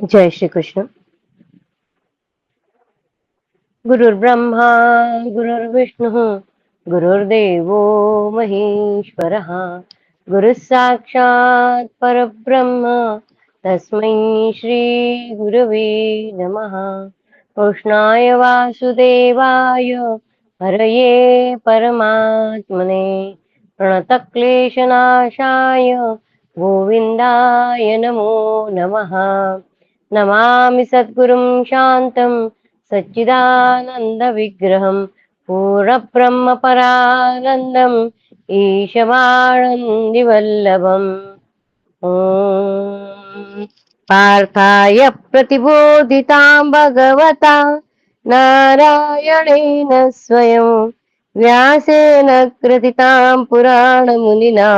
जय श्री कृष्ण। गुरुर्ब्रह्मा गुरुर्विष्णुः गुरुर्देवो महेश्वरः गुरुः साक्षात् परब्रह्म तस्मै श्री गुरवे नमः। कृष्णाय वासुदेवाय हरये परमात्मने प्रणतक्लेशनाशाय गोविन्दाय नमो नमः। नमामि सद्गुरुं शान्तं सच्चिदानन्दविग्रहं पूर्णब्रह्मपरानन्दम् ईशमानन्दिवल्लभम्। ॐ पार्थाय प्रतिबोधितां भगवता नारायणेन स्वयं व्यासेन कृतितां पुराणमुनिना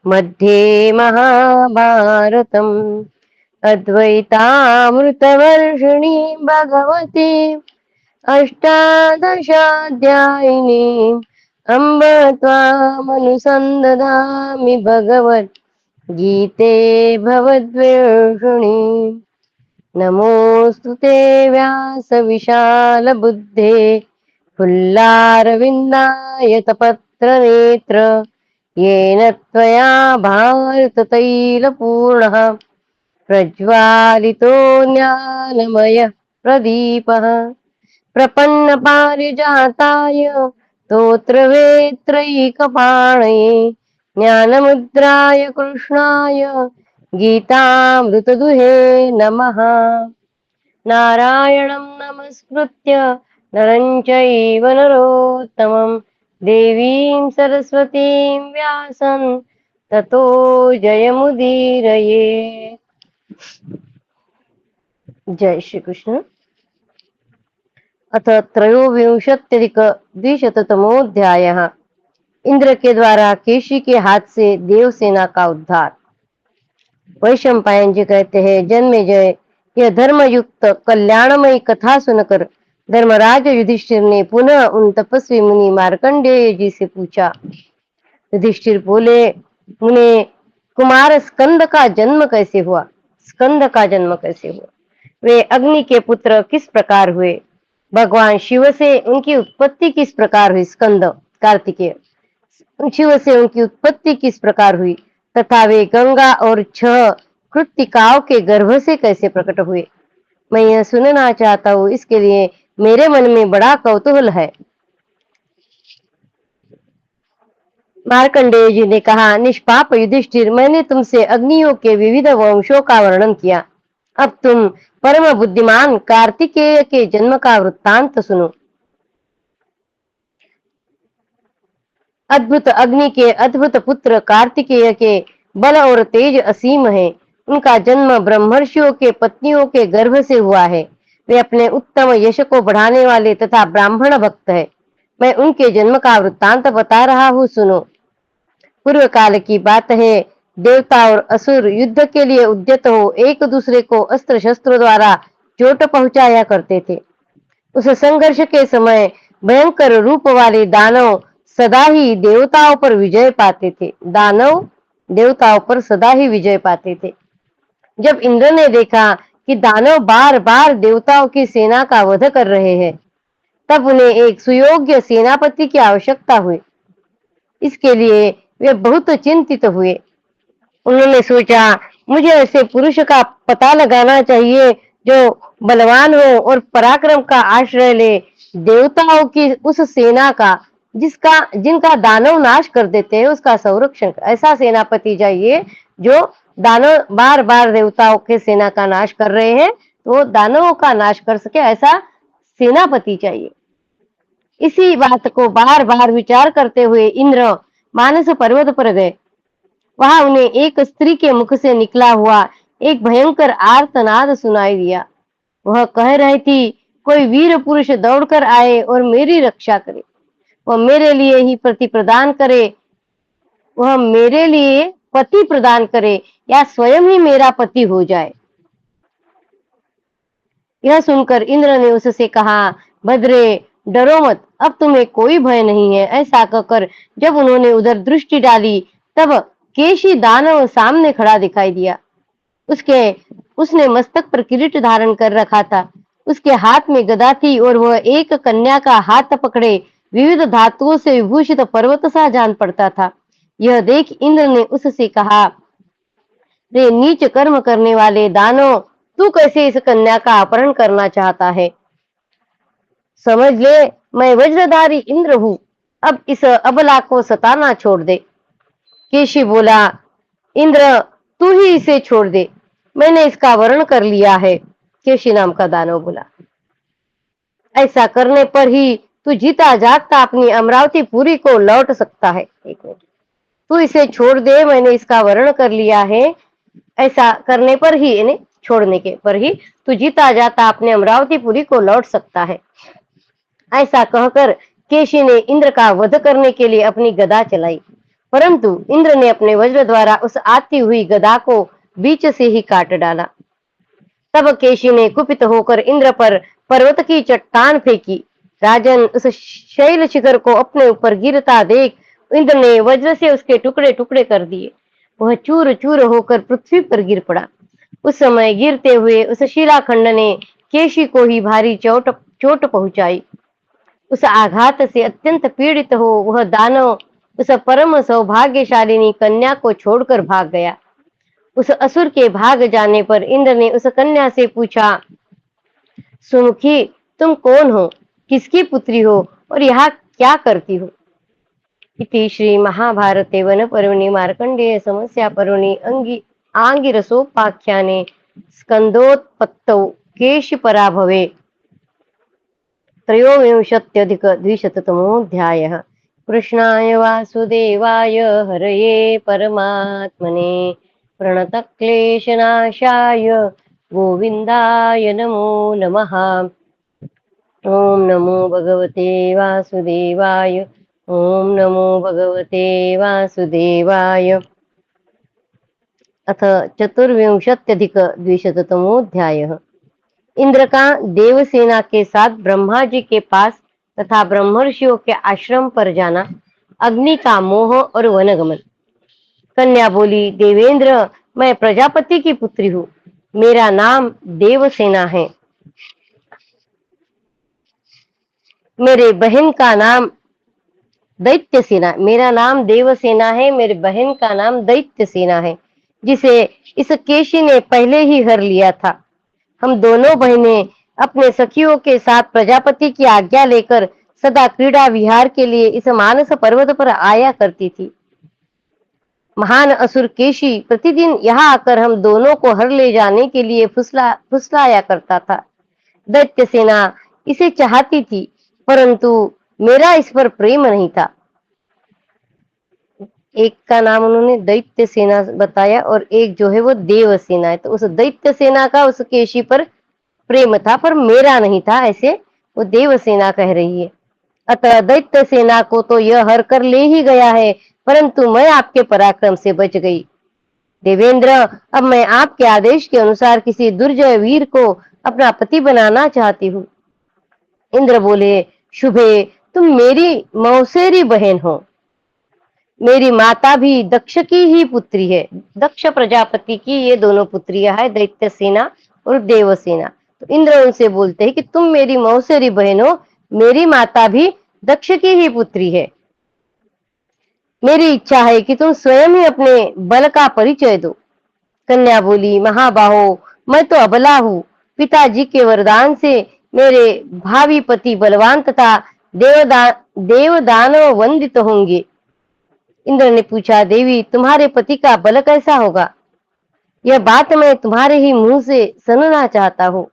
मध्ये महाभारतम् अद्वैतामृतवर्षिणीं भगवती अष्टादशाध्यायिनीम् अम्ब त्वामनुसन्दधामि भगवद्गीते भवद्वेषिणी। नमोऽस्तु ते व्यासविशालबुद्धे फुल्लारविन्दायतपत्रनेत्र येन त्वया भारततैलपूर्णः प्रज्वालितो ज्ञानमयः प्रदीपः प्रपन्नपारिजाताय स्तोत्रवेत्रैकपाणये ज्ञानमुद्राय कृष्णाय गीतामृतदुहे नमः। नारायणं नमस्कृत्य नरं चैव नरोत्तमं देवीं सरस्वतीं व्यासं ततो जयमुदीरये। जय श्री कृष्ण। अथ त्रयोविंशत्यधिक-द्विशततमोऽध्यायः। इंद्र के द्वारा केशी के हाथ से देवसेना का उद्धार। वैशंपायन जी कहते हैं, जन्मेजय, यह धर्मयुक्त कल्याणमयी कथा सुनकर धर्मराज युधिष्ठिर ने पुनः उन तपस्वी मुनि मार्कंडेय जी से पूछा। युधिष्ठिर बोले, मुने कुमार स्कंद का जन्म कैसे हुआ? स्कंद का जन्म कैसे हुआ? वे अग्नि के पुत्र किस प्रकार हुए? भगवान शिव से उनकी उत्पत्ति किस प्रकार हुई? स्कंद कार्तिकेय, शिव से उनकी उत्पत्ति किस प्रकार हुई तथा वे गंगा और 6 कृत्तिकाओं के गर्भ से कैसे प्रकट हुए? मैं यह सुनना चाहता हूँ, इसके लिए मेरे मन में बड़ा कौतूहल है। मार्कंडेय जी ने कहा, निष्पाप युधिष्ठिर, मैंने तुमसे अग्नियों के विविध वंशों का वर्णन किया। अब तुम परम बुद्धिमान कार्तिकेय के जन्म का वृत्तांत सुनो। अद्भुत अग्नि के अद्भुत पुत्र कार्तिकेय के बल और तेज असीम है। उनका जन्म ब्रह्मर्षियों के पत्नियों के गर्भ से हुआ है। वे अपने उत्तम यश को बढ़ाने वाले तथा ब्राह्मण भक्त है। मैं उनके जन्म का वृत्तांत बता रहा हूँ, सुनो। पूर्व काल की बात है, देवता और असुर युद्ध के लिए उद्यत हो एक दूसरे को अस्त्र शस्त्रों द्वारा चोट पहुंचाया करते थे। उस संघर्ष के समय भयंकर रूप वाले दानव सदा ही देवताओं पर विजय पाते थे। दानव देवताओं पर सदा ही विजय पाते थे। जब इंद्र ने देखा कि दानव बार बार देवताओं की सेना का वध कर रहे हैं, तब उन्हें एक सुयोग्य सेनापति की आवश्यकता हुई। इसके लिए वे बहुत चिंतित हुए। उन्होंने सोचा, मुझे ऐसे पुरुष का पता लगाना चाहिए जो बलवान हो और पराक्रम का आश्रय ले, देवताओं की उस सेना का जिनका दानव नाश कर देते हैं उसका संरक्षण। ऐसा सेनापति चाहिए जो दानव बार बार देवताओं के सेना का नाश कर रहे हैं, तो दानवों का नाश कर सके, ऐसा सेनापति चाहिए। इसी बात को बार बार विचार करते हुए इंद्र मानस पर्वत पर गए। वहां उन्हें एक स्त्री के मुख से निकला हुआ एक भयंकर आर्तनाद सुनाई दिया। वह कह रही थी, कोई वीर पुरुष दौड़कर आए और मेरी रक्षा करे। वह मेरे लिए ही पति प्रदान करे, वह मेरे लिए पति प्रदान करे या स्वयं ही मेरा पति हो जाए। यह सुनकर इंद्र ने उससे कहा, भद्रे, डरो मत, अब तुम्हें कोई भय नहीं है। ऐसा कहकर जब उन्होंने उधर दृष्टि डाली, तब केशी दानव सामने खड़ा दिखाई दिया। उसके उसने मस्तक पर किरीट धारण कर रखा था। उसके हाथ में गदा थी और वह एक कन्या का हाथ पकड़े विविध धातुओं से विभूषित पर्वत सा जान पड़ता था। यह देख इंद्र ने उससे कहा, रे नीच कर्म करने वाले दानव, तू कैसे इस कन्या का अपहरण करना चाहता है? समझ ले, मैं वज्रधारी इंद्र हूँ। अब इस अबला को सताना छोड़ दे। केशी बोला, इंद्र, तू ही इसे छोड़ दे, मैंने इसका वर्ण कर लिया है। केशी नाम का दानव बोला, ऐसा करने पर ही तू जीता जागता अपनी अमरावती पुरी को लौट सकता है। एक मिनट, तू इसे छोड़ दे, मैंने इसका वर्ण कर लिया है। ऐसा करने पर ही, यानी छोड़ने के पर ही, तू जीता जाता अपने अमरावतीपुरी को लौट सकता है। ऐसा कहकर केशी ने इंद्र का वध करने के लिए अपनी गदा चलाई, परंतु इंद्र ने अपने वज्र द्वारा उस आती हुई गदा को बीच से ही काट डाला। तब केशी ने कुपित होकर इंद्र पर पर्वत की चट्टान फेंकी। राजन, उस शैल शिखर को अपने ऊपर गिरता देख इंद्र ने वज्र से उसके टुकड़े टुकड़े कर दिए। वह चूर चूर होकर पृथ्वी पर गिर पड़ा। उस समय गिरते हुए उस शिलाखंड ने केशी को ही भारी चोट पहुंचाई। उस आघात से अत्यंत पीड़ित हो वह दानव उस परम सौभाग्यशालिनी कन्या को छोड़कर भाग गया। उस असुर के भाग जाने पर इंद्र ने उस कन्या से पूछा, सुमुखी, तुम कौन हो, किसकी पुत्री हो और यहाँ क्या करती हो? इति श्री महाभारते वन पर्वणि मार्कंडेय समस्या पर्वणि आंगिरसोपाख्याने स्कंदोत्पत्तौ केशि पराभवे त्रयोविंशत्यधिक-द्विशततमोऽध्यायः। कृष्णाय वासुदेवाय हरये परमात्मने प्रणतक्लेशनाशाय गोविन्दाय नमो नमः। ओम नमो भगवते वासुदेवाय। ओम नमो भगवते वासुदेवाय। अथ चतुर्विंशत्यधिक-द्विशततमोऽध्यायः। इंद्र का देवसेना के साथ ब्रह्मा जी के पास तथा ब्रह्मर्षियों के आश्रम पर जाना, अग्नि का मोह और वनगमन। कन्या बोली, देवेंद्र, मैं प्रजापति की पुत्री हूँ, मेरा नाम देवसेना है। मेरे बहन का नाम दैत्य सेना, मेरा नाम देवसेना है, मेरे बहन का नाम दैत्य सेना है, जिसे इस केशी ने पहले ही हर लिया था। हम दोनों बहनें अपने सखियों के साथ प्रजापति की आज्ञा लेकर सदा क्रीड़ा विहार के लिए इस मानस पर्वत पर आया करती थी। महान असुर केशी प्रतिदिन यहाँ आकर हम दोनों को हर ले जाने के लिए फुसलाया करता था। दैत्य सेना इसे चाहती थी, परंतु मेरा इस पर प्रेम नहीं था। एक का नाम उन्होंने दैत्य सेना बताया और एक जो है वो देव सेना है। तो उस दैत्य सेना का उस केशी पर प्रेम था, पर मेरा नहीं था, ऐसे वो देव सेना कह रही है। अतः दैत्य सेना को तो यह हर कर ले ही गया है, परंतु मैं आपके पराक्रम से बच गई। देवेंद्र, अब मैं आपके आदेश के अनुसार किसी दुर्जय वीर को अपना पति बनाना चाहती हूँ। इंद्र बोले, शुभे, तुम मेरी मौसेरी बहन हो। मेरी माता भी दक्ष की ही पुत्री है। दक्ष प्रजापति की ये दोनों पुत्रियां है, दैत्य सेना और देवसेना। तो इंद्र उनसे बोलते हैं कि तुम मेरी मौसेरी बहन हो, मेरी माता भी दक्ष की ही पुत्री है। मेरी इच्छा है कि तुम स्वयं ही अपने बल का परिचय दो। कन्या बोली, महाबाहो, मैं तो अबला हूँ। पिताजी के वरदान से मेरे भावी पति बलवान तथा देव दानव वंदित होंगे। इंद्र ने पूछा, देवी, तुम्हारे पति का बल कैसा होगा? यह बात मैं तुम्हारे ही मुंह से सुनना चाहता हूँ।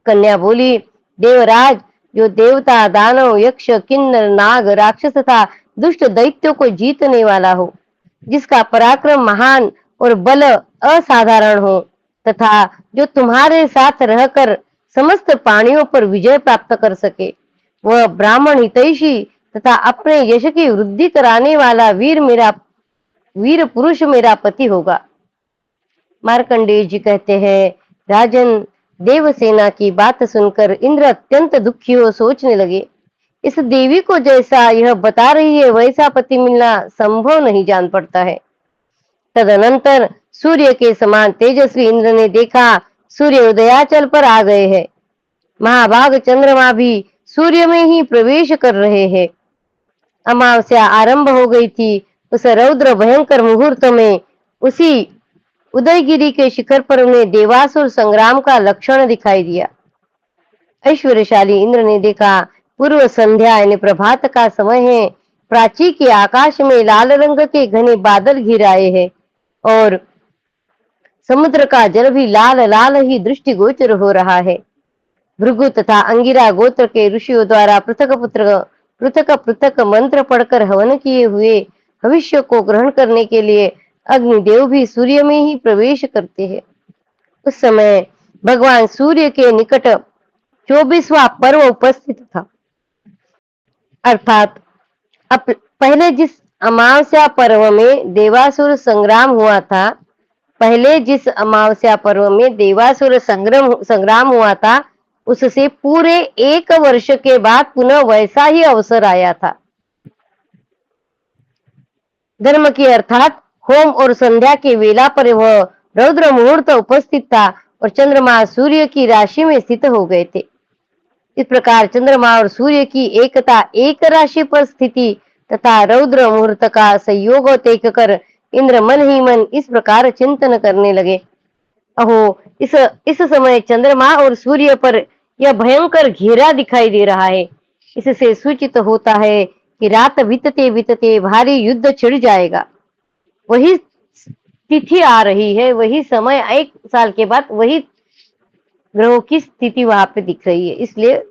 कन्या बोली, देवराज, जो देवता, दानव, यक्ष, किन्नर, नाग, राक्षस तथा दुष्ट दैत्यों को जीतने वाला हो, जिसका पराक्रम महान और बल असाधारण हो, तथा जो तुम्हारे साथ रहकर समस्त प्राणियों पर विजय प्राप्त कर सके, वह ब्राह्मण हितैषी तथा अपने यश की वृद्धि कराने वाला वीर पुरुष मेरा पति होगा। मार्कंडेय जी कहते हैं, राजन, देवसेना की बात सुनकर इंद्र अत्यंत दुखी हो सोचने लगे, इस देवी को जैसा यह बता रही है वैसा पति मिलना संभव नहीं जान पड़ता है। तदनंतर सूर्य के समान तेजस्वी इंद्र ने देखा सूर्य उदयाचल पर आ गए हैं। महाभाग चंद्रमा भी सूर्य में ही प्रवेश कर रहे हैं। अमावस्या आरंभ हो गई थी। उस रौद्र भयंकर मुहूर्त में उसी उदयगिरी के शिखर पर उन्हें देवासुर संग्राम का लक्षण दिखाई दिया। ऐश्वर्यशाली इंद्र ने देखा पूर्व संध्या यानी प्रभात का समय है। प्राची के आकाश में लाल रंग के घने बादल घिर आए हैं और समुद्र का जल भी लाल लाल ही दृष्टिगोचर हो रहा है। भृगु तथा अंगिरा गोत्र के ऋषियों द्वारा पृथक पृथक मंत्र पढ़कर हवन किए हुए भविष्य को ग्रहण करने के लिए अग्निदेव भी सूर्य में ही प्रवेश करते हैं। उस समय भगवान सूर्य के निकट 24वां पर्व उपस्थित था। अर्थात पहले जिस अमावस्या पर्व में देवासुर संग्राम हुआ था, संग्राम हुआ था, उससे पूरे 1 वर्ष के बाद पुनः वैसा ही अवसर आया था। धर्म की अर्थात होम और संध्या के वेला पर वह रौद्र मुहूर्त उपस्थित था और चंद्रमा सूर्य की राशि में स्थित हो गए थे। इस प्रकार चंद्रमा और सूर्य की एकता, एक राशि पर स्थिति तथा रौद्र मुहूर्त का संयोग देख कर इंद्र मन ही मन इस प्रकार चिंतन करने लगे। अहो, इस समय चंद्रमा और सूर्य पर यह भयंकर घेरा दिखाई दे रहा है। इससे सूचित होता है कि रात बीतते बीतते भारी युद्ध छिड़ जाएगा। वही तिथि आ रही है, वही समय, 1 साल के बाद वही ग्रहों की स्थिति वहां पे दिख रही है। इसलिए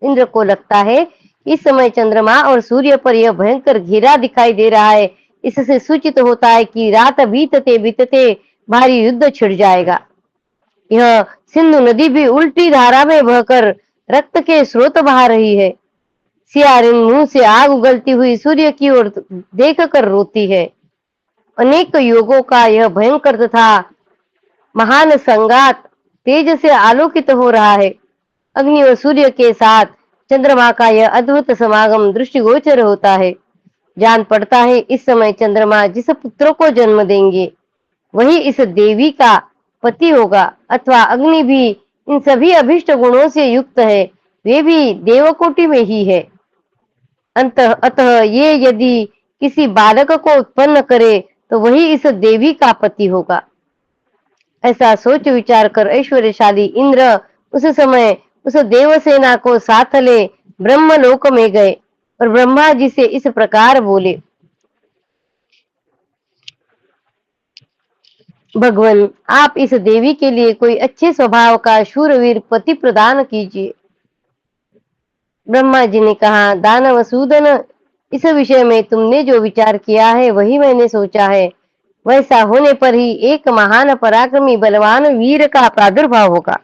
इंद्र को लगता है इस समय चंद्रमा और सूर्य पर यह भयंकर घेरा दिखाई दे रहा है। इससे सूचित होता है कि रात बीतते बीतते भारी युद्ध छिड़ जाएगा। यह सिंधु नदी भी उल्टी धारा में बहकर रक्त के स्रोत बहा रही है। सियारिन मुंह से आग उगलती हुई सूर्य की ओर देख कर रोती है। अनेक योगों का यह भयंकर तथा महान संघात तेज से आलोकित हो रहा है। अग्नि और सूर्य के साथ चंद्रमा का यह अद्भुत समागम दृष्टिगोचर होता है। जान पड़ता है इस समय चंद्रमा जिस पुत्र को जन्म देंगे वही इस देवी का पति होगा, अथवा अग्नि भी इन सभी अभिष्ट गुणों से युक्त है, वे भी देवकोटि में ही है। अतः ये यदि किसी बालक को उत्पन्न करे तो वही इस देवी का पति होगा। ऐसा सोच विचार कर ऐश्वर्यशाली इंद्र उस समय उस देवसेना को साथ ले ब्रह्मलोक में गए और ब्रह्मा जी से इस प्रकार बोले, भगवान, आप इस देवी के लिए कोई अच्छे स्वभाव का शूरवीर पति प्रदान कीजिए। ब्रह्मा जी ने कहा, दानवसूदन, इस विषय में तुमने जो विचार किया है वही मैंने सोचा है। वैसा होने पर ही एक महान पराक्रमी बलवान वीर का प्रादुर्भाव होगा।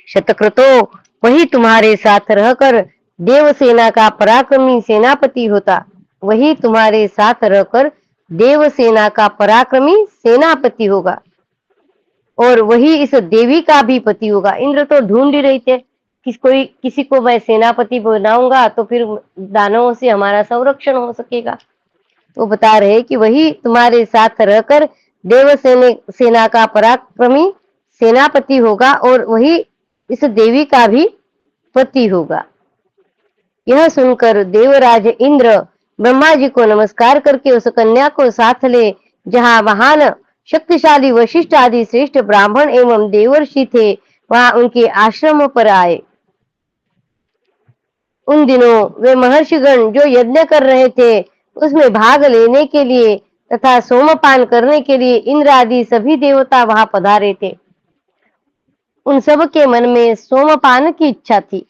शतक्रतो वही तुम्हारे साथ रहकर देवसेना का पराक्रमी सेनापति होता। वही तुम्हारे साथ रहकर देवसेना का पराक्रमी सेनापति होगा और वही इस देवी का भी पति होगा। इंद्र तो ढूंढ ही रहे थे किसी को मैं सेनापति बनाऊंगा तो फिर दानवों से हमारा संरक्षण हो सकेगा। तो बता रहे कि वही तुम्हारे साथ रहकर सेना का पराक्रमी सेनापति होगा और वही इस देवी का भी पति होगा। यह सुनकर देवराज इंद्र ब्रह्मा जी को नमस्कार करके उस कन्या को साथ ले जहां महान शक्तिशाली वशिष्ठ आदि श्रेष्ठ ब्राह्मण एवं देवर्षि थे वहां उनके आश्रम पर आए। उन दिनों वे महर्षिगण जो यज्ञ कर रहे थे उसमें भाग लेने के लिए तथा सोमपान करने के लिए इंद्र आदि सभी देवता वहां पधारे थे। उन सब के मन में सोमपान की इच्छा थी।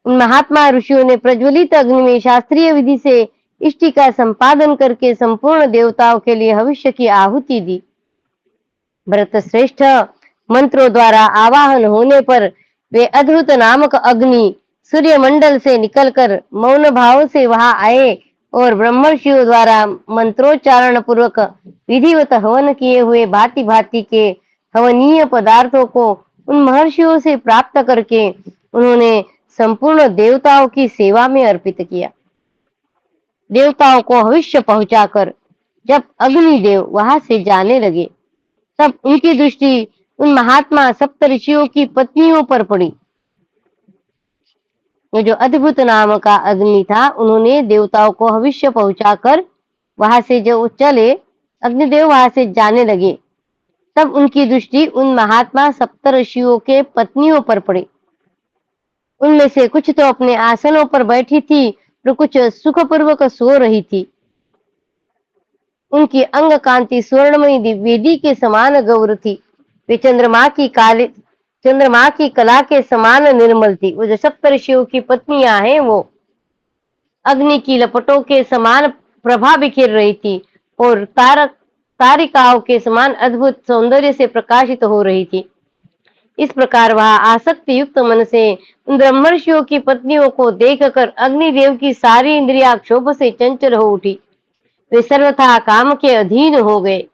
उन महात्मा ऋषियों ने प्रज्वलित अग्नि में शास्त्रीय विधि से इष्टि का संपादन करके संपूर्ण देवताओं के लिए भविष्य की आहुति दी। भरत श्रेष्ठ मंत्रों द्वारा आवाहन होने पर वे अद्भुत नामक अग्नि सूर्य मंडल से निकलकर मौन भाव से वहां आए और ब्रह्मर्षियों द्वारा मंत्रोच्चारण पूर्वक विधिवत हवन किए हुए भांति भांति के हवनीय पदार्थों को उन महर्षियों से प्राप्त करके उन्होंने संपूर्ण देवताओं की सेवा में अर्पित किया। देवताओं को भविष्य पहुंचाकर जब अग्निदेव वहां से जाने लगे तब उनकी दृष्टि उन महात्मा सप्त ऋषियों की पत्नियों पर पड़ी। वो जो अद्भुत नाम का अग्नि था, उन्होंने देवताओं को हविष्य पहुंचाकर वहां से जो चले, अग्निदेव वहां से जाने लगे, तब उनकी दृष्टि उन महात्मा सप्तऋषियों के पत्नियों पर पड़ी। उनमें से कुछ तो अपने आसनों पर बैठी थी, तो कुछ सुखपूर्वक सो रही थी। उनकी अंग कांति स्वर्णमयी दिव्येदी के समान गौर थी। वे चंद्रमा की कला के समान निर्मल थी। वो जो सप्तऋषियों की पत्नियां हैं, वो अग्नि की लपटों के समान प्रभा बिखेर रही थी और तारिकाओं के समान अद्भुत सौंदर्य से प्रकाशित हो रही थी। इस प्रकार वह आसक्ति युक्त मन से उन ब्रह्मर्षियों की पत्नियों को देखकर अग्निदेव की सारी इंद्रियां क्षोभ से चंचल हो उठी। वे सर्वथा काम के अधीन हो गए।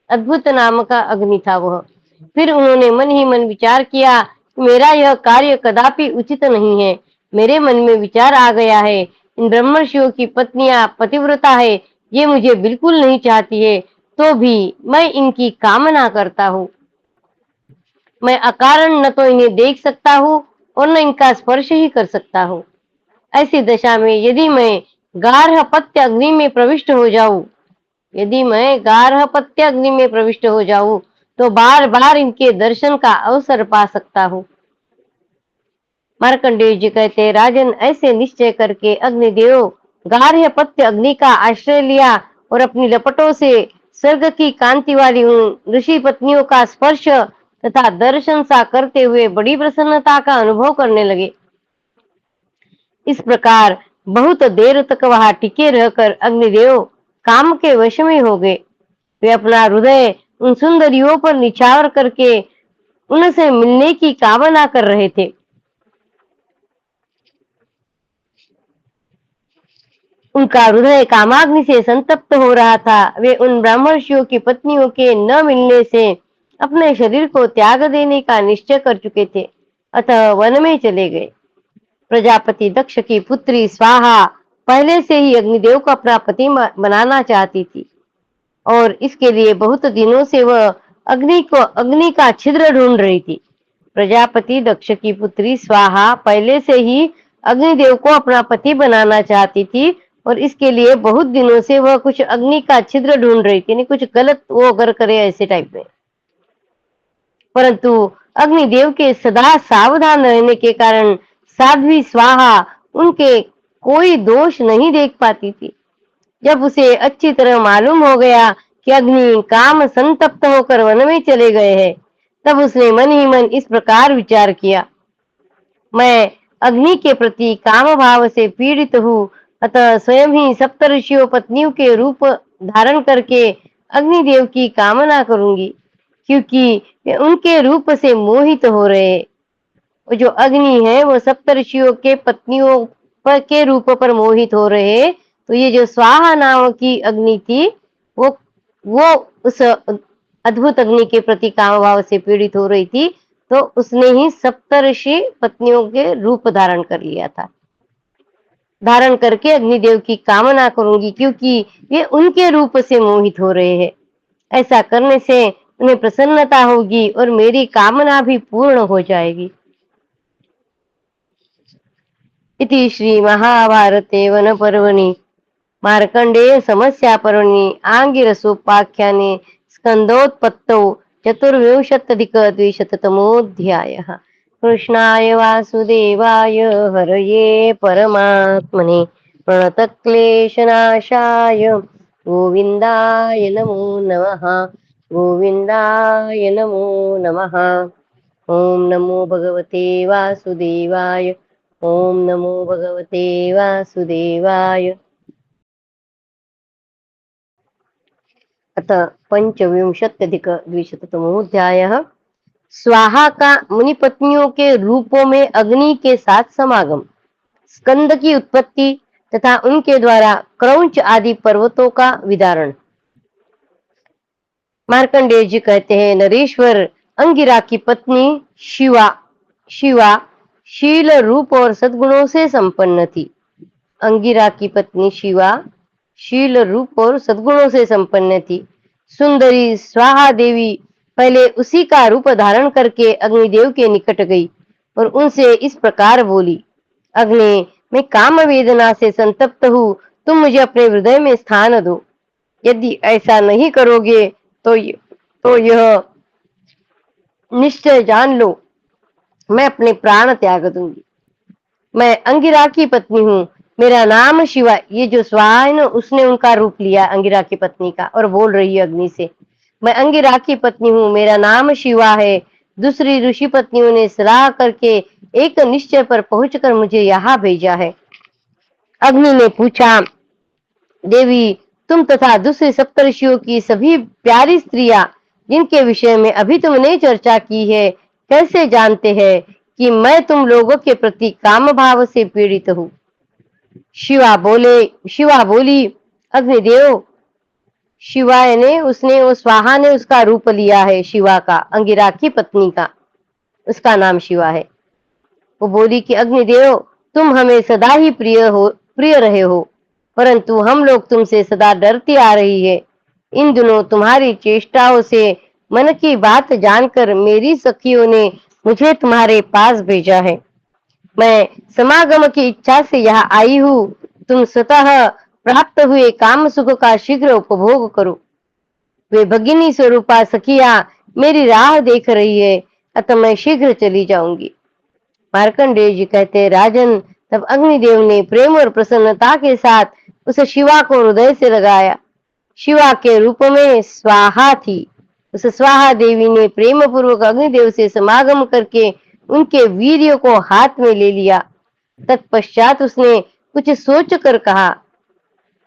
अद्भुत नाम का अग्नि था वह। फिर उन्होंने मन ही मन विचार किया, मेरा यह कार्य कदापि उचित नहीं है। मेरे मन में विचार आ गया है, इन ब्रह्मर्षियों की पत्नियां पतिव्रता है, ये मुझे बिल्कुल नहीं चाहती है, तो भी मैं इनकी कामना करता हूँ। मैं अकारण न तो इन्हें देख सकता हूँ और न इनका स्पर्श ही कर सकता हूँ। ऐसी दशा में यदि मैं गार्हपत्य अग्नि में प्रविष्ट हो जाऊं, तो बार बार इनके दर्शन का अवसर पा सकता हूँ। मार्कंडेय जी कहते हैं, राजन, ऐसे निश्चय करके अग्निदेव गार्हपत्य अग्नि का आश्रय लिया और अपनी लपटों से स्वर्ग की कांति वाली उन ऋषि पत्नियों का स्पर्श तथा दर्शन सा करते हुए बड़ी प्रसन्नता का अनुभव करने लगे। इस प्रकार बहुत देर तक वहां टिके रहकर अग्निदेव काम के वश में हो गए। वे अपना हृदय उन सुंदरियों पर निछावर करके उनसे मिलने की कामना कर रहे थे। उनका हृदय कामाग्नि से संतप्त हो रहा था। वे उन ब्राह्मणर्षियों की पत्नियों के न मिलने से अपने शरीर को त्याग देने का निश्चय कर चुके थे, अतः वन में चले गए। प्रजापति दक्ष की पुत्री स्वाहा पहले से ही अग्निदेव को अपना पति बनाना चाहती थी और इसके लिए बहुत दिनों से वह अग्नि का छिद्र ढूंढ रही थी। प्रजापति दक्ष की पुत्री स्वाहा पहले से ही अग्निदेव को अपना पति बनाना चाहती थी और इसके लिए बहुत दिनों से वह कुछ अग्नि का छिद्र ढूंढ रही थी, यानी कुछ गलत वो अगर करे ऐसे टाइप में। परंतु अग्निदेव के सदा सावधान रहने के कारण साध्वी स्वाहा उनके कोई दोष नहीं देख पाती थी। जब उसे अच्छी तरह मालूम हो गया कि अग्नि काम संतप्त होकर वन में चले गए हैं, तब उसने मन ही मन इस प्रकार विचार किया, मैं अग्नि के प्रति काम भाव से पीड़ित हूँ, अतः स्वयं ही सप्तऋषियों पत्नियों के रूप धारण करके अग्निदेव की कामना करूंगी, क्योंकि वे उनके रूप से मोहित हो रहे। वो जो अग्नि है वो सप्तऋषियों के पत्नियों के रूप पर मोहित हो रहे। तो ये जो स्वाहा नाम की अग्नि थी, वो उस अद्भुत अग्नि के प्रति काम भाव से पीड़ित हो रही थी, तो उसने ही सप्तऋषि पत्नियों के रूप धारण कर लिया था। धारण करके अग्निदेव की कामना करूंगी, क्योंकि ये उनके रूप से मोहित हो रहे हैं। ऐसा करने से उन्हें प्रसन्नता होगी और मेरी कामना भी पूर्ण हो जाएगी। इति श्री महाभारते वन पर्वणि मार्कंडेय समस्या पर्वणि आंगिरसोपाख्याने स्कंदोत्पत्तौ चतुर्विंशत्यधिक-द्विशततमोऽध्यायः। कृष्णाय वासुदेवाय हरये परमात्मने प्रणतक्लेशनाशाय गोविन्दाय नमो नमः। गोविन्दाय नमो नमः। ओम नमो भगवते वासुदेवाय। ओम नमो भगवते वासुदेवाय। अतः पंचविंशत्यधिक-द्विशततमोऽध्यायः। स्वाहा का मुनि पत्नियों के रूपों में अग्नि के साथ समागम, स्कंद की उत्पत्ति तथा उनके द्वारा क्रौंच आदि पर्वतों का विदारण। मार्कंडेय जी कहते हैं, नरेश्वर अंगिरा की पत्नी शिवा शील रूप और सद्गुणों से संपन्न थी। अंगिरा की पत्नी शिवा शील रूप और सद्गुणों से संपन्न थी। सुंदरी स्वाहा देवी पहले उसी का रूप धारण करके अग्निदेव के निकट गई और उनसे इस प्रकार बोली, अग्नि, मैं काम वेदना से संतप्त हूँ, तुम मुझे अपने हृदय में स्थान दो। यदि ऐसा नहीं करोगे तो यह निश्चय जान लो, मैं अपने प्राण त्याग दूंगी। मैं अंगिरा की पत्नी हूँ, मेरा नाम शिवा। ये जो स्वाहा है ना, उसने उनका रूप लिया अंगिरा की पत्नी का और बोल रही है अग्नि से, मैं अंगिरा की पत्नी हूँ, मेरा नाम शिवा है। दूसरी ऋषि पत्नियों ने सलाह करके एक निश्चय पर पहुंचकर मुझे यहाँ भेजा है। अग्नि ने पूछा, देवी, तुम तथा दूसरे सप्तऋषियों की सभी प्यारी स्त्रियां जिनके विषय में अभी तुमने चर्चा की है, कैसे जानते हैं कि मैं तुम लोगों के प्रति काम भाव से पीड़ित हूँ? शिवा बोली, अग्निदेव, स्वाहा ने उसका रूप लिया है, शिवा का, अंगिरा की पत्नी का, उसका नाम शिवा है। वो बोली कि अग्निदेव, तुम हमें सदा ही प्रिय रहे हो, परंतु हम लोग तुमसे सदा डरती आ रही है। इन दिनों तुम्हारी चेष्टाओं से मन की बात जानकर मेरी सखियों ने मुझे तुम्हारे पास भेजा है। मैं समागम की इच्छा से यहाँ आई हूँ, तुम स्वतः प्राप्त हुए काम सुख का शीघ्र उपभोग करो। वे भगिनी स्वरूपा सखिया मेरी राह देख रही है, अतः मैं शीघ्र चली जाऊंगी। मार्कंडेय जी कहते हैं, राजन, तब अग्निदेव ने प्रेम और प्रसन्नता के साथ उस शिवा को हृदय से लगाया। शिवा के रूप में स्वाहा थी। उस स्वाहा देवी ने प्रेम पूर्वक अग्निदेव से समागम करके उनके वीर्य को हाथ में ले लिया। तत्पश्चात उसने कुछ सोच कर कहा,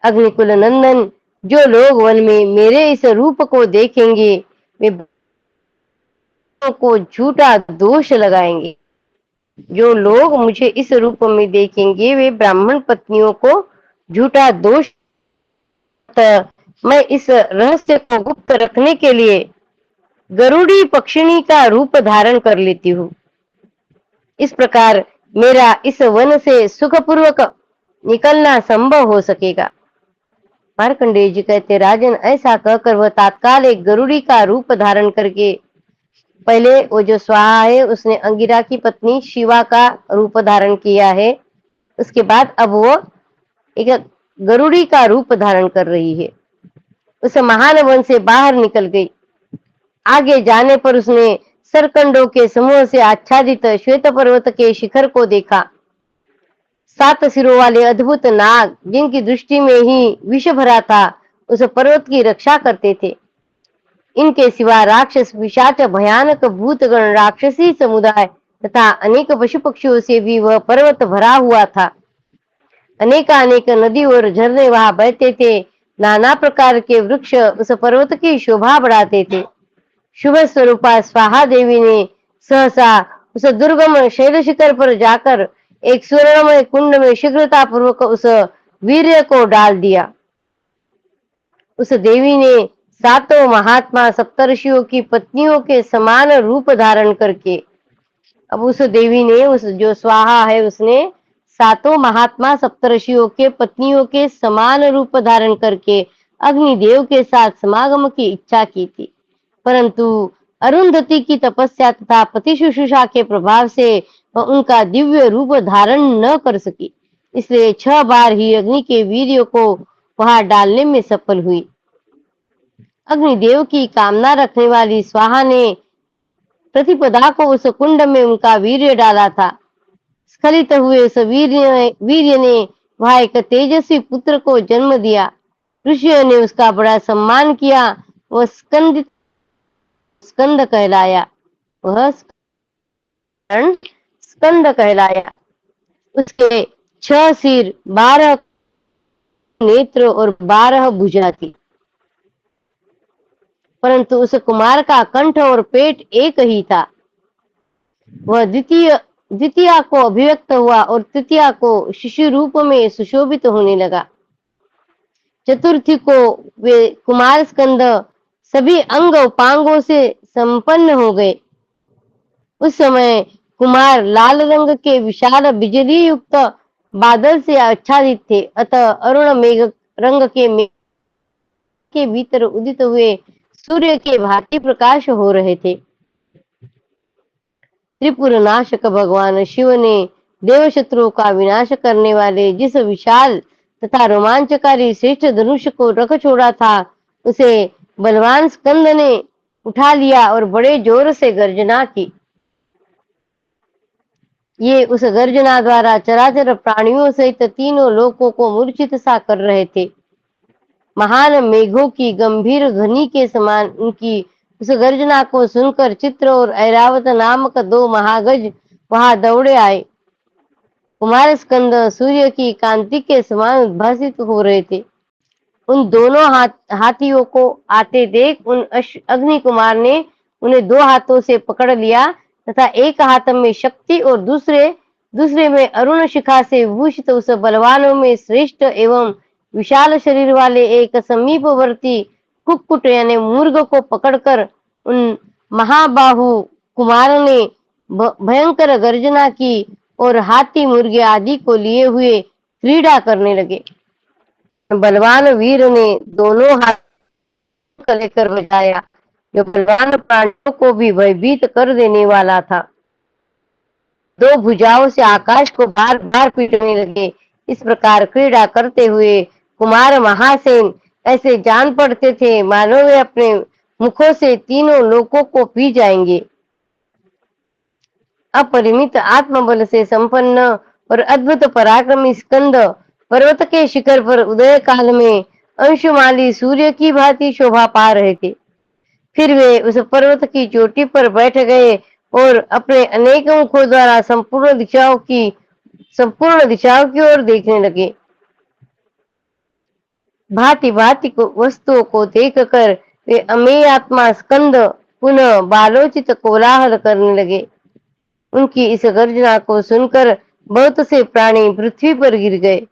अग्निकुल नंदन, जो लोग वन में मेरे इस रूप को देखेंगे वे को झूठा दोष लगाएंगे। जो लोग मुझे इस रूप में देखेंगे वे ब्राह्मण पत्नियों को झूठा दोष। मैं इस रहस्य को गुप्त रखने के लिए गरुड़ी पक्षिणी का रूप धारण कर लेती हूँ। इस प्रकार मेरा इस वन से सुखपूर्वक निकलना संभव हो सकेगा। मार्कंडेय जी कहते, राजन, ऐसा कहकर वह तात्काल एक गरुड़ी का रूप धारण करके, पहले वो जो स्वाहा है उसने अंगिरा की पत्नी शिवा का रूप धारण किया है, उसके बाद अब वो एक गरुड़ी का रूप धारण कर रही है। उस महान वन से बाहर निकल गई। आगे जाने पर उसने सरकंडों के समूह से आच्छादित श्वेत पर्वत के शिखर को देखा। 7 सिरों वाले अद्भुत नाग, जिनकी दृष्टि में ही विष भरा था, उस पर्वत की रक्षा करते थे। इनके सिवा राक्षस, पिशाच, भयानक भूतगण, राक्षसी समुदाय तथा अनेक पशु पक्षियों से भी वह पर्वत भरा हुआ था। अनेक नदी और झरने वहां बहते थे। नाना प्रकार के वृक्ष उस पर्वत की शोभा बढ़ाते थे। शुभ स्वरूपा स्वाहा देवी ने सहसा उस दुर्गम शैल शिखर पर जाकर एक स्वर्णमय कुंड में शीघ्रता पूर्वक उस वीर्य को डाल दिया। उस देवी ने 7 महात्मा सप्तर्षियों की पत्नियों के समान रूप धारण करके, अब उस देवी ने, उस जो स्वाहा है, उसने 7 महात्मा सप्तर्षियों के पत्नियों के समान रूप धारण करके अग्निदेव के साथ समागम की इच्छा की थी, परंतु अरुंधति की तपस्या तथा पति शुश्रूषा के प्रभाव से वह उनका दिव्य रूप धारण न कर सकी। इसलिए 6 बार ही अग्नि के वीर्य को वहां डालने में सफल हुई। अग्निदेव की कामना रखने वाली स्वाहा ने प्रतिपदा को उस कुंड में उनका वीर्य डाला था। स्खलित हुए उस वीर्य ने वहां एक तेजस्वी पुत्र को जन्म दिया। ऋषियों ने उसका बड़ा सम्मान किया। वह स्कंद कहलाया। वह स्कंद कहलाया। उसके 6 सिर, 12 नेत्र और 12 भुजा थी, परंतु उस कुमार का कंठ और पेट एक ही था। वह द्वितीया को अभिव्यक्त हुआ और तृतीया को शिशु रूप में सुशोभित होने लगा। चतुर्थी को वे कुमार स्कंद सभी अंग उपांगों से संपन्न हो गए। उस समय कुमार लाल रंग के विशाल बिजली युक्त बादल से आच्छादित थे, अतः अरुण मेघ रंग के भीतर उदित हुए सूर्य के भांति प्रकाश हो रहे थे। त्रिपुर नाशक भगवान शिव ने देव शत्रुओं का विनाश करने वाले जिस विशाल तथा रोमांचकारी श्रेष्ठ धनुष को रख छोड़ा था, उसे बलवान स्कंद ने उठा लिया और बड़े जोर से गर्जना की। ये उस गर्जना द्वारा चराचर प्राणियों सहित तीनों लोकों को मूर्छित सा कर रहे थे। महान मेघों की गंभीर ध्वनि के समान उनकी उस गर्जना को सुनकर चित्र और ऐरावत नामक दो महागज वहां दौड़े आए। कुमार स्कंद सूर्य की कांति के समान उद्भासित हो रहे थे। उन दोनों हाथियों को आते देख उन अग्नि कुमार ने उन्हें दो हाथों से पकड़ लिया तथा एक हाथ में शक्ति और दूसरे में अरुण शिखा से भूषित उस बलवानों में श्रेष्ठ एवं विशाल शरीर वाले एक समीपवर्ती कुक्कुट यानी मूर्ग को पकड़कर उन महाबाहु कुमार ने भयंकर गर्जना की और हाथी मुर्गे आदि को लिए हुए क्रीड़ा करने लगे। बलवान वीर ने दोनों हाथ लेकर बजाया, जो बलवान प्राणियों को भी भयभीत कर देने वाला था। दो भुजाओं से आकाश को बार बार पीटने लगे। इस प्रकार क्रीड़ा करते हुए कुमार महासेन ऐसे जान पड़ते थे मानो वे अपने मुखों से तीनों लोकों को पी जाएंगे। अपरिमित आत्मबल से संपन्न और अद्भुत पराक्रमी स्कंद पर्वत के शिखर पर उदय काल में अंशुमाली सूर्य की भांति शोभा पा रहे थे। फिर वे उस पर्वत की चोटी पर बैठ गए और अपने अनेक मुखों द्वारा संपूर्ण दिशाओं की ओर देखने लगे। भांति भांति को वस्तुओं को देखकर वे अमेय आत्मा स्कंद पुनः बालोचित कोलाहल करने लगे। उनकी इस गर्जना को सुनकर बहुत से प्राणी पृथ्वी पर गिर गए।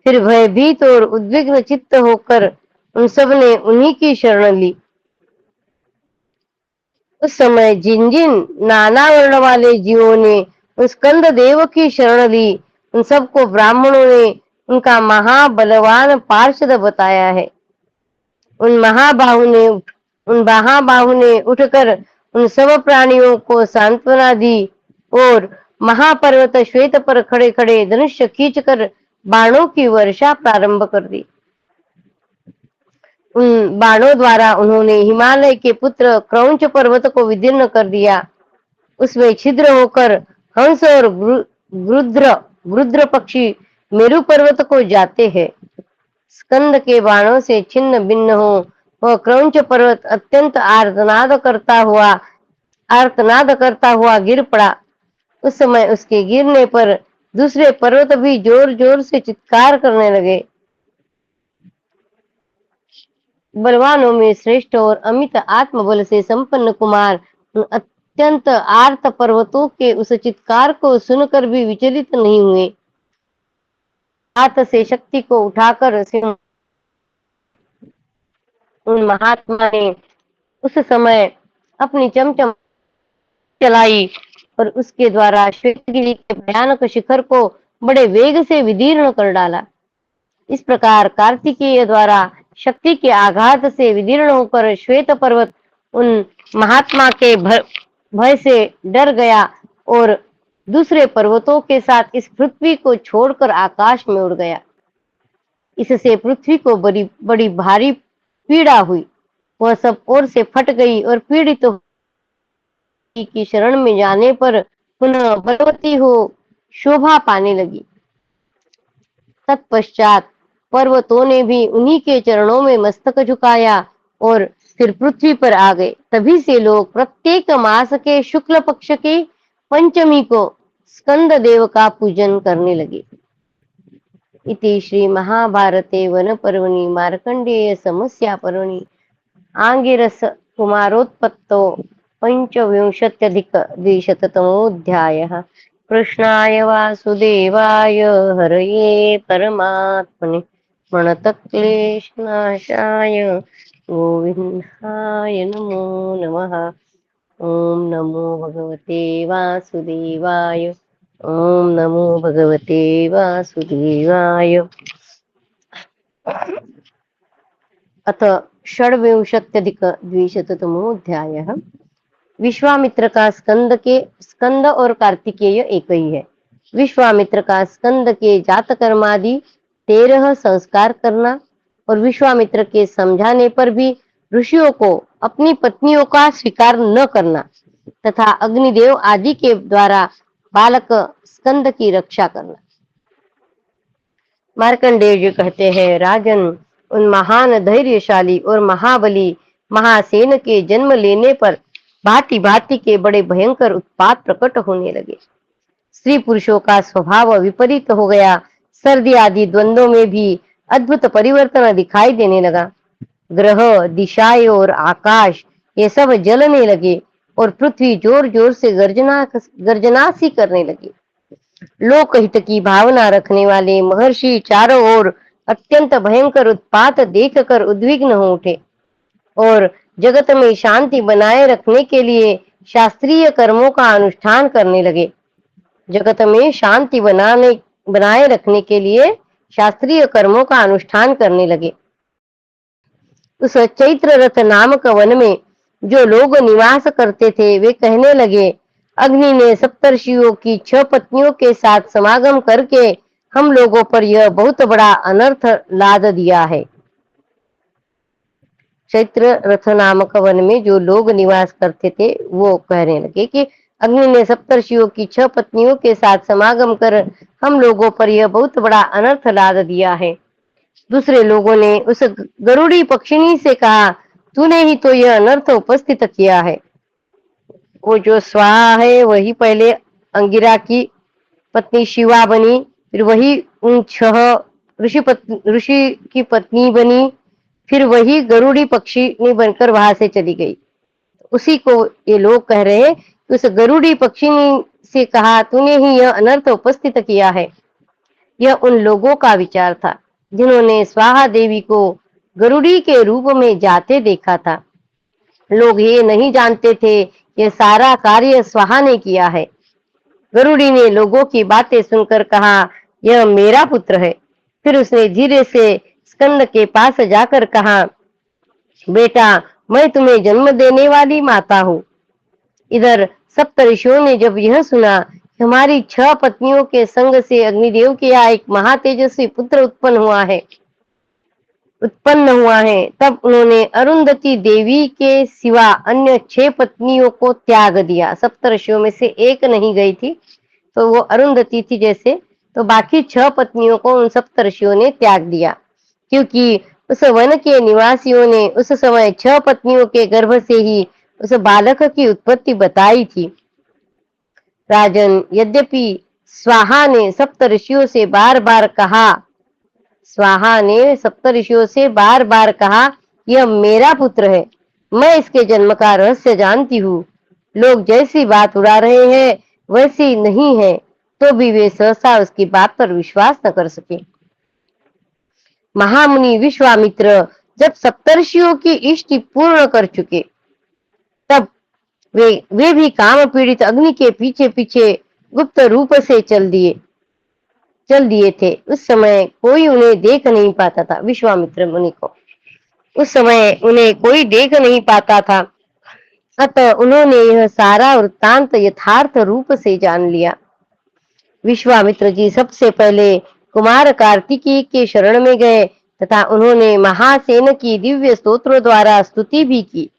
फिर भयभीत और उद्विग्न चित्त होकर उन सब ने उन्हीं की शरण ली। उस समय जिन जिन नाना वर्ण वाले जीवों ने उस स्कंद देव की शरण ली, उन सबको ब्राह्मणों ने उनका महाबलवान पार्षद बताया है। उन महाबाहु ने उठकर उन सब प्राणियों को सांत्वना दी और महापर्वत श्वेत पर खड़े खड़े धनुष खींचकर बाणों की वर्षा प्रारंभ कर दी। उन बाणों द्वारा उन्होंने हिमालय के पुत्र क्रौंच पर्वत को विदीर्ण कर दिया। उसमें छिद्र होकर हंस और गृध्र पक्षी मेरु पर्वत को जाते हैं। स्कंद के बाणों से छिन्न भिन्न हो वह क्रौंच पर्वत अत्यंत आर्तनाद करता हुआ गिर पड़ा। उस समय उसके गिरने पर दूसरे पर्वत भी जोर जोर से चित्कार करने लगे। बलवानों में श्रेष्ठ और अमित आत्मबल से संपन्न कुमार अत्यंत आर्त पर्वतों के उस चित्कार को सुनकर भी विचलित नहीं हुए। हाथ से शक्ति को उठाकर उन महात्मा ने उस समय अपनी चमचम चलाई और उसके द्वारा श्वेतगिरी के भयानक शिखर को बड़े वेग से विदीर्ण कर डाला। इस प्रकार कार्तिकेय द्वारा शक्ति के आघात से विदीर्ण होकर श्वेत पर्वत उन महात्मा के भय से डर गया और दूसरे पर्वतों के साथ इस पृथ्वी को छोड़कर आकाश में उड़ गया। इससे पृथ्वी को बड़ी भारी पीड़ा हुई। वह सब ओर से फट गई और पीड़ित की शरण में जाने पर पुनः बलवती हो शोभा पाने लगी। तत्पश्चात पर्वतों ने भी उन्हीं के चरणों में मस्तक झुकाया और फिर पृथ्वी पर आ गए। तभी से लोग प्रत्येक मास के शुक्ल पक्ष की पंचमी को स्कंद देव का पूजन करने लगे। इति श्री महाभारते वन पर्वणि मार्कंडेय समस्या पर्वणि आंगिरस कुमारोत्पत्तो पंचविंशत्यधिक-द्विशततमोऽध्यायः। कृष्णाय वासुदेवाय हरये परमात्मने प्रणतक्लेशनाशाय गोविन्दाय नमो नमः। ओम नमो भगवते वासुदेवाय। ओम नमो भगवते वासुदेवाय। अथ षड्विंशत्यधिक-द्विशततमोऽध्यायः। विश्वामित्र का स्कंद और कार्तिकेय एक ही है। विश्वामित्र का स्कंद के जातकर्मादि 13 संस्कार करना और विश्वामित्र के समझाने पर भी ऋषियों को अपनी पत्नियों का स्वीकार न करना तथा अग्निदेव आदि के द्वारा बालक स्कंद की रक्षा करना। मार्कंडेय जी कहते हैं, राजन, उन महान धैर्यशाली और महाबली महासेन के जन्म लेने पर भांति भांति के बड़े भयंकर उत्पात प्रकट होने लगे। स्त्री पुरुषों का स्वभाव विपरीत हो गया। सर्दी आदि द्वंद्वों में भी अद्भुत परिवर्तन दिखाई देने लगा। ग्रह, दिशाएं और आकाश ये सब जलने लगे और पृथ्वी जोर जोर से गर्जना सी करने लगी। लोकहित की भावना रखने वाले महर्षि चारों ओर अत्यंत भयंकर उत्पात देखकर उद्विग्न हो उठे और जगत में शांति बनाए रखने के लिए शास्त्रीय कर्मों का अनुष्ठान करने लगे। जगत में शांति बनाए रखने के लिए शास्त्रीय कर्मों का अनुष्ठान करने लगे। उस चैत्र रथ नामक वन में जो लोग निवास करते थे वे कहने लगे, अग्नि ने सप्तर्षियों की 6 पत्नियों के साथ समागम करके हम लोगों पर यह बहुत बड़ा अनर्थ लाद दिया है। चैत्र रथ नामक वन में जो लोग निवास करते थे वो कहने लगे कि अग्नि ने सप्तर्षियों की 6 पत्नियों के साथ समागम कर हम लोगों पर यह बहुत बड़ा अनर्थ लाद दिया है। दूसरे लोगों ने उस गरुड़ी पक्षिणी से कहा, तूने ही तो यह अनर्थ उपस्थित किया है। वो जो स्वाहा है वही पहले अंगिरा की पत्नी शिवा बनी, फिर वही उन 6 ऋषि की पत्नी बनी, फिर वही गरुड़ी पक्षिणी बनकर वहां से चली गई। उसी को ये लोग कह रहे हैं कि उस गरुड़ी पक्षिणी से कहा, तूने ही यह अनर्थ उपस्थित किया है। यह उन लोगों का विचार था जिन्होंने स्वाहा देवी को गरुड़ी के रूप में जाते देखा था। लोग ये नहीं जानते थे ये सारा कार्य स्वाहा ने किया है। गरुड़ी ने लोगों की बातें सुनकर कहा, यह मेरा पुत्र है। फिर उसने धीरे से स्कंद के पास जाकर कहा, बेटा, मैं तुम्हें जन्म देने वाली माता हूँ। इधर सप्तऋषियों ने जब यह सुना कि हमारी 6 पत्नियों के संग से अग्निदेव के यहाँ एक महातेजस्वी पुत्र उत्पन्न हुआ है, तब उन्होंने अरुंधति देवी के सिवा अन्य 6 पत्नियों को त्याग दिया। सप्तऋषियों में से एक नहीं गई थी, तो वो अरुंधति थी जैसे, तो बाकी 6 पत्नियों को उन सप्तऋषियों ने त्याग दिया, क्योंकि उस वन के निवासियों ने उस समय 6 पत्नियों के गर्भ से ही उस बालक की उत्पत्ति बताई थी। राजन, यद्यपि स्वाहा ने सप्तऋषियों से बार बार कहा यह मेरा पुत्र है, मैं इसके जन्म का रहस्य जानती हूँ। लोग जैसी बात उड़ा रहे हैं वैसी नहीं है, तो भी वे सहसा उसकी बात पर विश्वास न कर सके। महामुनि विश्वामित्र जब सप्तर्षियों की इष्टि पूर्ण कर चुके, तब वे भी काम पीड़ित अग्नि के पीछे पीछे गुप्त रूप से चल दिए थे। उस समय कोई उन्हें देख नहीं पाता था। विश्वामित्र मुनि को उस समय उन्हें कोई देख नहीं पाता था, अतः उन्होंने यह सारा वृत्तांत यथार्थ रूप से जान लिया। विश्वामित्र जी सबसे पहले कुमार कार्तिकेय के शरण में गए तथा उन्होंने महासेन की दिव्य स्तोत्रों द्वारा स्तुति भी की।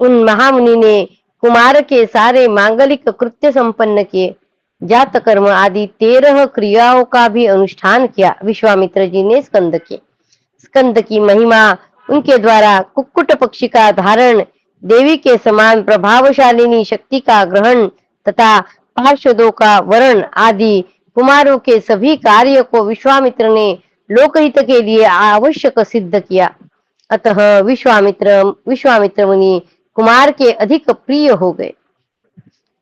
उन महामुनि ने कुमार के सारे मांगलिक कृत्य संपन्न किए, जात कर्म आदि 13 क्रियाओं का भी अनुष्ठान किया। विश्वामित्र जी ने स्कंद की महिमा, उनके द्वारा कुक्कुट पक्षी का धारण, देवी के समान प्रभावशालिनी शक्ति का ग्रहण तथा पार्षदों का वरण आदि कुमारों के सभी कार्य को विश्वामित्र ने लोकहित के लिए आवश्यक सिद्ध किया। अतः विश्वामित्र मुनि कुमार के अधिक प्रिय हो गए।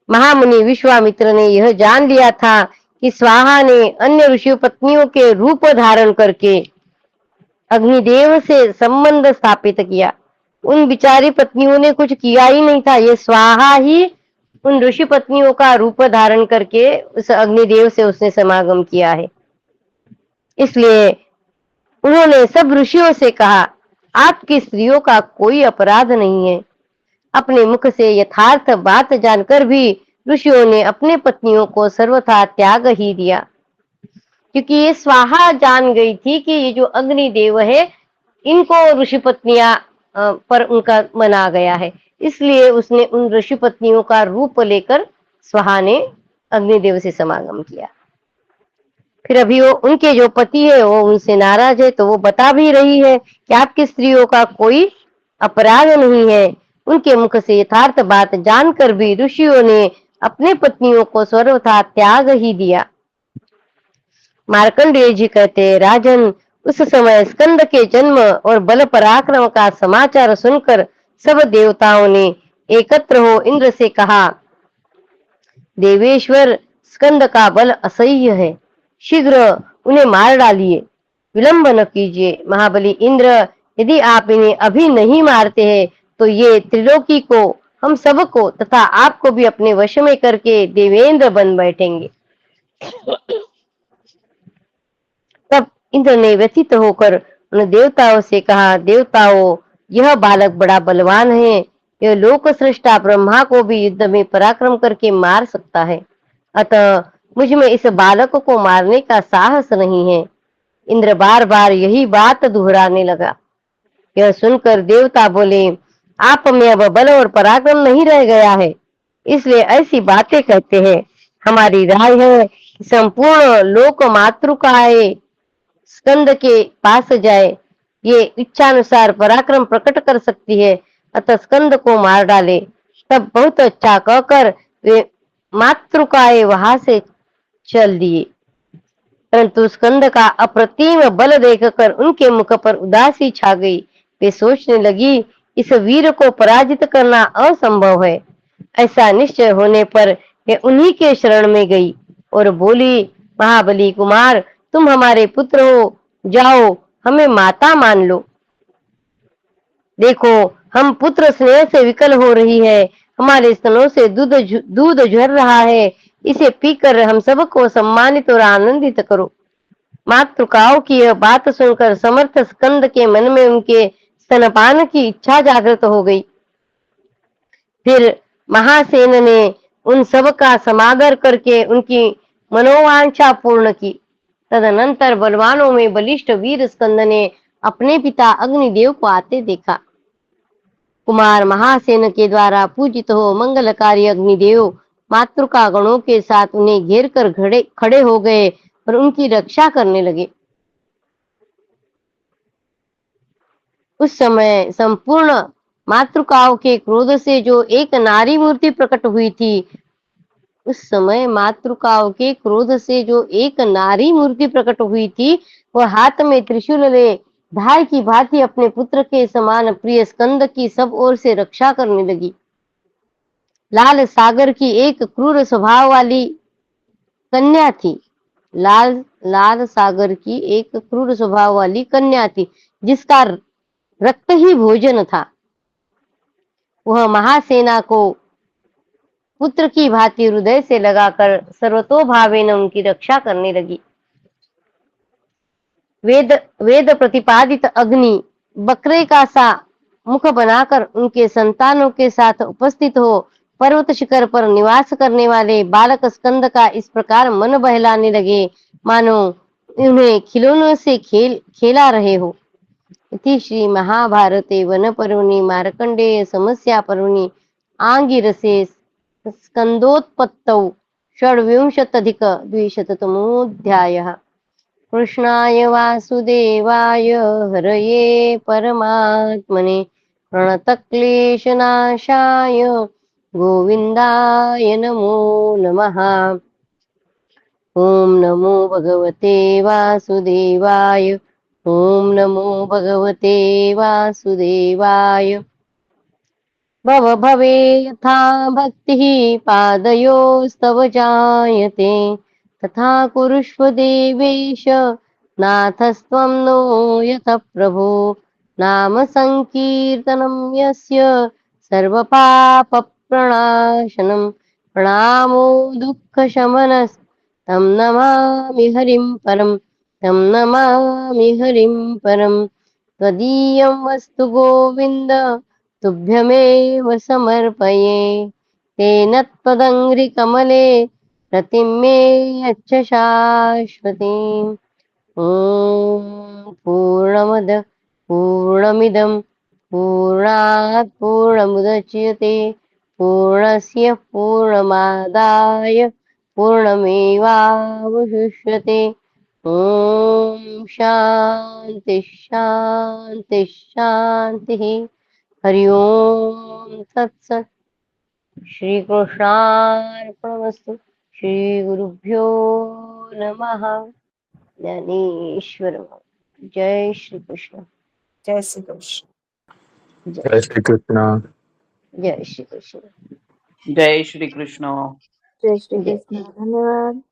महामुनि विश्वामित्र ने यह जान लिया था कि स्वाहा ने अन्य ऋषि पत्नियों के रूप धारण करके अग्निदेव से संबंध स्थापित किया। उन बिचारी पत्नियों ने कुछ किया ही नहीं था, ये स्वाहा ही उन ऋषि पत्नियों का रूप धारण करके उस अग्निदेव से उसने समागम किया है। इसलिए उन्होंने सब ऋषियों से कहा, आपकी स्त्रियों का कोई अपराध नहीं है। अपने मुख से यथार्थ बात जानकर भी ऋषियों ने अपने पत्नियों को सर्वथा त्याग ही दिया, क्योंकि ये स्वाहा जान गई थी कि ये जो अग्निदेव है, इनको ऋषि पत्नियां पर उनका मन आ गया है। इसलिए उसने उन ऋषि पत्नियों का रूप लेकर स्वाहा ने अग्निदेव से समागम किया। फिर अभी वो उनके जो पति है वो उनसे नाराज है, तो वो बता भी रही है कि आपकी स्त्रियों का कोई अपराध नहीं है। उनके मुख से यथार्थ बात जानकर भी ऋषियों ने अपने पत्नियों को सर्वथा त्याग ही दिया। मार्कंडेय जी कहते हैं, राजन, उस समय स्कंद के जन्म और बल पराक्रम का समाचार सुनकर सब देवताओं ने एकत्र हो इंद्र से कहा, देवेश्वर, स्कंद का बल असह्य है, शीघ्र उन्हें मार डालिए, विलंब न कीजिए। महाबली इंद्र, यदि आप इन्हें अभी नहीं मारते हैं तो ये त्रिलोकी को, हम सबको तथा आपको भी अपने वश में करके देवेंद्र बन बैठेंगे। तब इंद्र ने व्यथित होकर उन देवताओं से कहा, देवताओं, यह बालक बड़ा बलवान है, यह लोक सृष्टा ब्रह्मा को भी युद्ध में पराक्रम करके मार सकता है, अतः मुझ में इस बालक को मारने का साहस नहीं है। इंद्र बार बार यही बात दोहराने लगा। यह सुनकर देवता बोले, आप में अब बल और पराक्रम नहीं रह गया है, इसलिए ऐसी बातें कहते हैं। हमारी राय है कि संपूर्ण लोक मातृकाएं स्कंद के पास जाए, ये इच्छानुसार पराक्रम प्रकट कर सकती है, अतः स्कंद को मार डाले। तब बहुत अच्छा कहकर वे मातृकाएं वहां से चल दिए, परंतु स्कंद का अप्रतिम बल देखकर उनके मुख पर उदासी छा गई। वे सोचने लगी, इस वीर को पराजित करना असंभव है। ऐसा निश्चय होने पर वे उन्हीं के शरण में गई और बोली, महाबली कुमार, तुम हमारे पुत्र हो, जाओ हमें माता मान लो। देखो, हम पुत्र स्नेह से विकल हो रही है, हमारे स्तनों से दूध झर रहा है, इसे पीकर हम सबको सम्मानित और आनंदित करो। मातृकाओं की यह बात सुनकर समर्थ स्कंद के मन में उनके स्तनपान की इच्छा जागृत हो गई। फिर महासेन ने उन सब का समादर करके उनकी मनोवांछा पूर्ण की। तदनंतर बलवानों में बलिष्ठ वीर स्कंद ने अपने पिता अग्निदेव को आते देखा। कुमार महासेन के द्वारा पूजित हो मंगलकारी अग्निदेव मातृका गणों के साथ उन्हें घेर कर खड़े हो गए और उनकी रक्षा करने लगे। उस समय संपूर्ण मातृकाओं के क्रोध से जो एक नारी मूर्ति प्रकट हुई थी, उस समय मातृकाओं के क्रोध से जो एक नारी मूर्ति प्रकट हुई थी, वह हाथ में त्रिशूल ले धाय की भांति अपने पुत्र के समान प्रिय स्कंद की सब ओर से रक्षा करने लगी। लाल सागर की एक क्रूर स्वभाव वाली कन्या थी। लाल सागर की एक क्रूर स्वभाव वाली कन्या थी, जिसका रक्त ही भोजन था। वह महासेना को पुत्र की भांति हृदय से लगाकर सर्वतोभावेन उनकी रक्षा करने लगी। वेद प्रतिपादित अग्नि बकरे का सा मुख बनाकर उनके संतानों के साथ उपस्थित हो पर्वत शिखर पर निवास करने वाले बालक स्कंद का इस प्रकार मन बहलाने लगे, मानो उन्हें खिलौनों से खेला रहे हो। इति श्री महाभारते वन पर्वणि मार्कंडेय समस्या पर्वणि आंगिरसे स्कंदोत्पत्तौ षड्विंशत्यधिक द्विशततमोऽध्यायः। कृष्णाय वासुदेवाय हरये परमात्मने प्रणतक्लेशनाशाय गोविन्दाय नमो नमः। ओम नमो भगवते वासुदेवाय। ओम नमो भगवते वासुदेवाय। भव भवे यथा भक्तिः पादयोस्तव जायते, तथा कुरुष्व देवेश नाथस्त्वं नो यथ प्रभो। नाम संकीर्तनं यस्य सर्वपापप्रणाशनं, प्रणामो दुःखशमनस् तं नमामि हरिं परं, तं नमामि हरिं परम्। त्वदीयं वस्तु गोविन्द तुभ्यमेव समर्पये। तेन त्वदङ्घ्रिकमले रतिं मे यच्छ शाश्वतीम्। ॐ पूर्णमद पूर्णमिदं पूर्णात् पूर्णमुदच्यते पूर्णस्य पूर्णमादाय पूर्णमेवावशिष्यते। ॐ शान्ति शान्ति शान्तिः। हरि ओम तत्सत्। श्री कृष्णार्पणमस्तु। श्री गुरुभ्यो नमः। ज्ञानेश्वर। जय श्री कृष्ण। जय श्री कृष्ण। जय श्री कृष्ण। जय श्री कृष्ण। जय श्री कृष्ण। जय श्री जय कृष्ण। धन्यवाद।